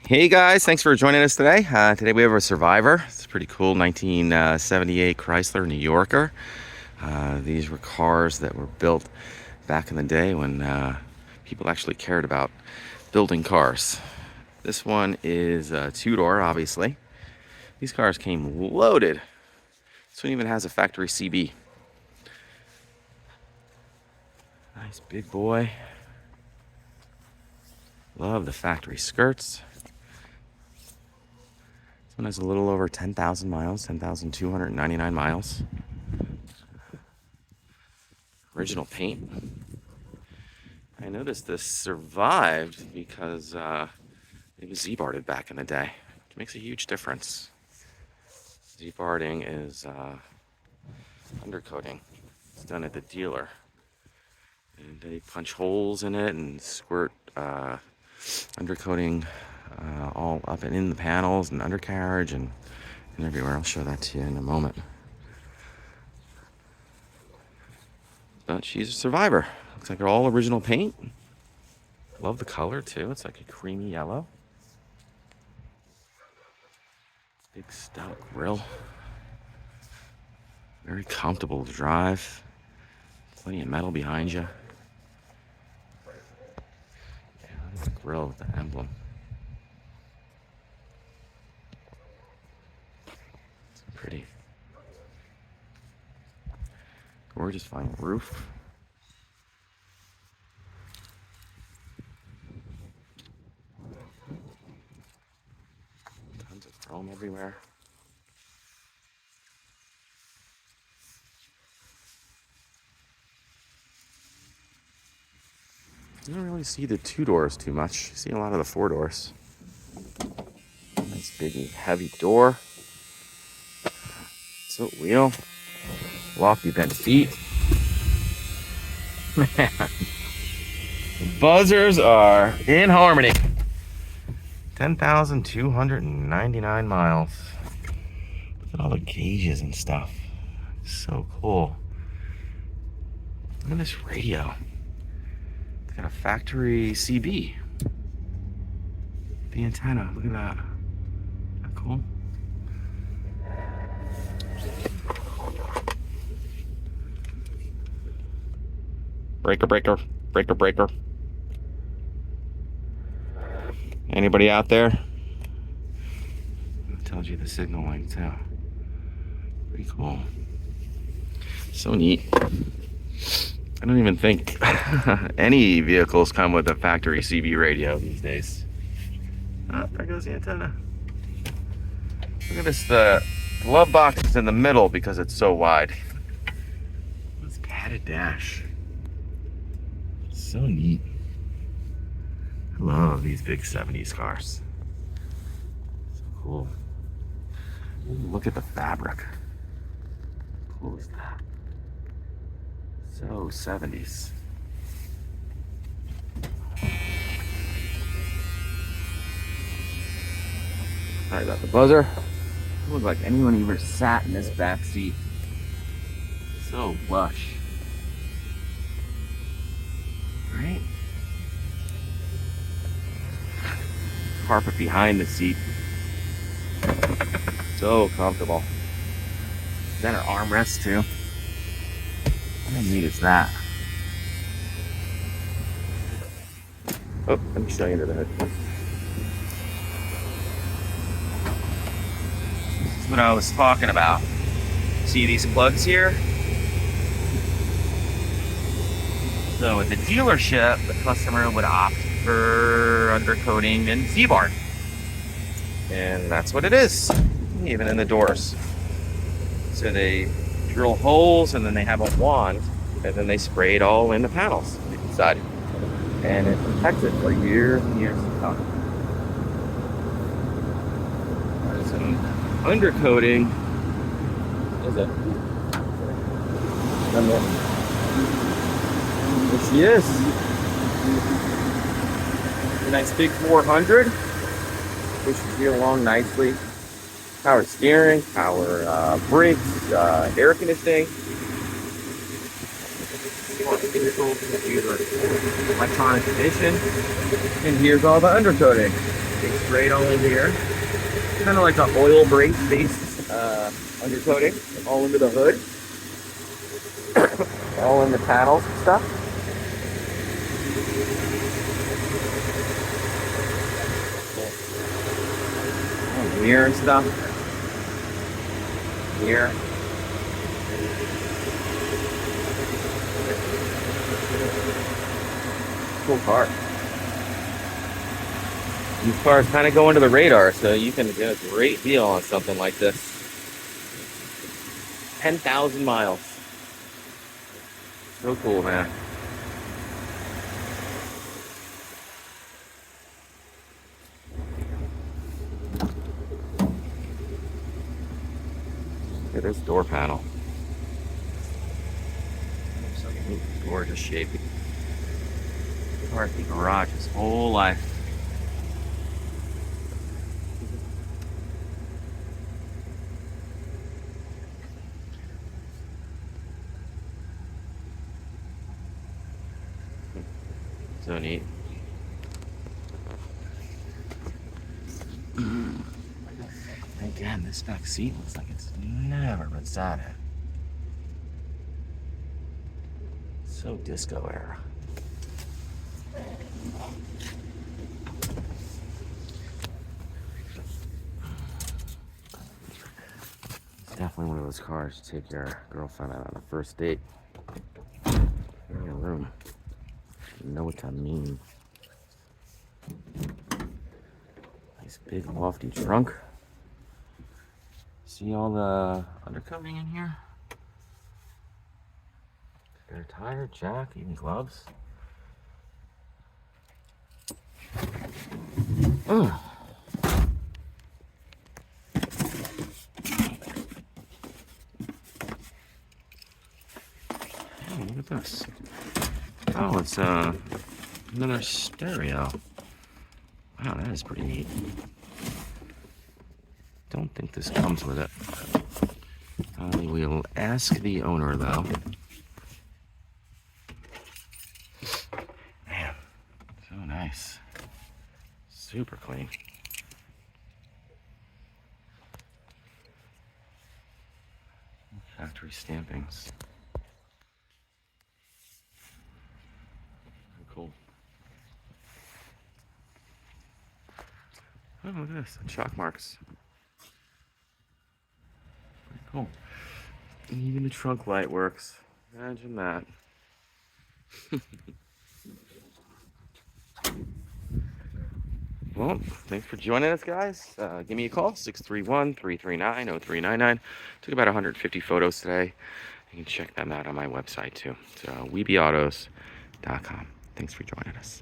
Hey guys, thanks for joining us today. Today we have a Survivor. It's a pretty cool 1978 Chrysler New Yorker. These were cars that were built back in the day when people actually cared about building cars. This one is a two-door, obviously. These cars came loaded. This one even has a factory CB. Nice big boy. Love the factory skirts. This one has a little over 10,000 miles, 10,299 miles. Original paint. I noticed this survived because it was Ziebarted back in the day, which makes a huge difference. Ziebarting is undercoating. It's done at the dealer. And they punch holes in it and squirt undercoating all up and in the panels and undercarriage and everywhere. I'll show that to you in a moment. But she's a Survivor. Looks like they're all original paint. Love the color too. It's like a creamy yellow. Big stout grille. Very comfortable to drive. Plenty of metal behind you. Yeah, the grille with the emblem. It's pretty. Gorgeous fine roof. Tons of chrome everywhere. You don't really see the two doors too much. You see a lot of the four doors. Nice big heavy door. Tilt wheel. Lofty bent feet. Man. The buzzers are in harmony. 10,299 miles. Look at all the gauges and stuff. So cool. Look at this radio. It's got a factory CB. The antenna, look at that. Isn't that cool? Breaker, breaker, breaker, breaker. Anybody out there? It tells you the signal length too. Pretty cool. So neat. I don't even think any vehicles come with a factory CB radio these days. Oh, there goes the antenna. Look at this, the glove box is in the middle because it's so wide. This padded dash. So neat. I love these big 70s cars. So cool. Ooh, look at the fabric. How cool is that? So 70s. Sorry about the buzzer. Doesn't look like anyone even sat in this back seat. So lush. Right? Carpet behind the seat. So comfortable. Center armrest too. How neat is that? Oh, let me show you under the hood. This is what I was talking about. See these plugs here? So at the dealership, the customer would opt for undercoating and Ziebart. And that's what it is, even in the doors. So they drill holes and then they have a wand and then they spray it all in the panels inside. And it protects it for years and years to come. There's some undercoating. What is it? There she is. A nice big 400. Pushes you along nicely. Power steering, power brakes, air conditioning. Electronic ignition. And here's all the undercoating. They sprayed all over here. Kind of like an oil based undercoating, all into the hood, all in the panels and stuff. Oh, mirror and stuff. Mirror. Cool car. These cars kind of go under the radar, so you can get a great deal on something like this. 10,000 miles. So cool, man. Look at this door panel. Gorgeous shape. Parked the garage his whole life. So neat. Again, this back seat looks like it's never been sat in. So disco era. It's definitely one of those cars to take your girlfriend out on a first date. In your room. You know what I mean. Nice big lofty trunk. See all the undercoating in here? Spare tire, jack, even gloves. Oh, look at this. Oh, it's another stereo. Wow, that is pretty neat. Don't think this comes with it. We'll ask the owner though. Man, so nice. Super clean. Factory stampings. Cool. Oh, look at this. Chalk marks. Pretty cool. And even the trunk light works. Imagine that. Well, thanks for joining us, guys. Give me a call, 631-339-0399. Took about 150 photos today. You can check them out on my website, too. So, weebyautos.com. Thanks for joining us.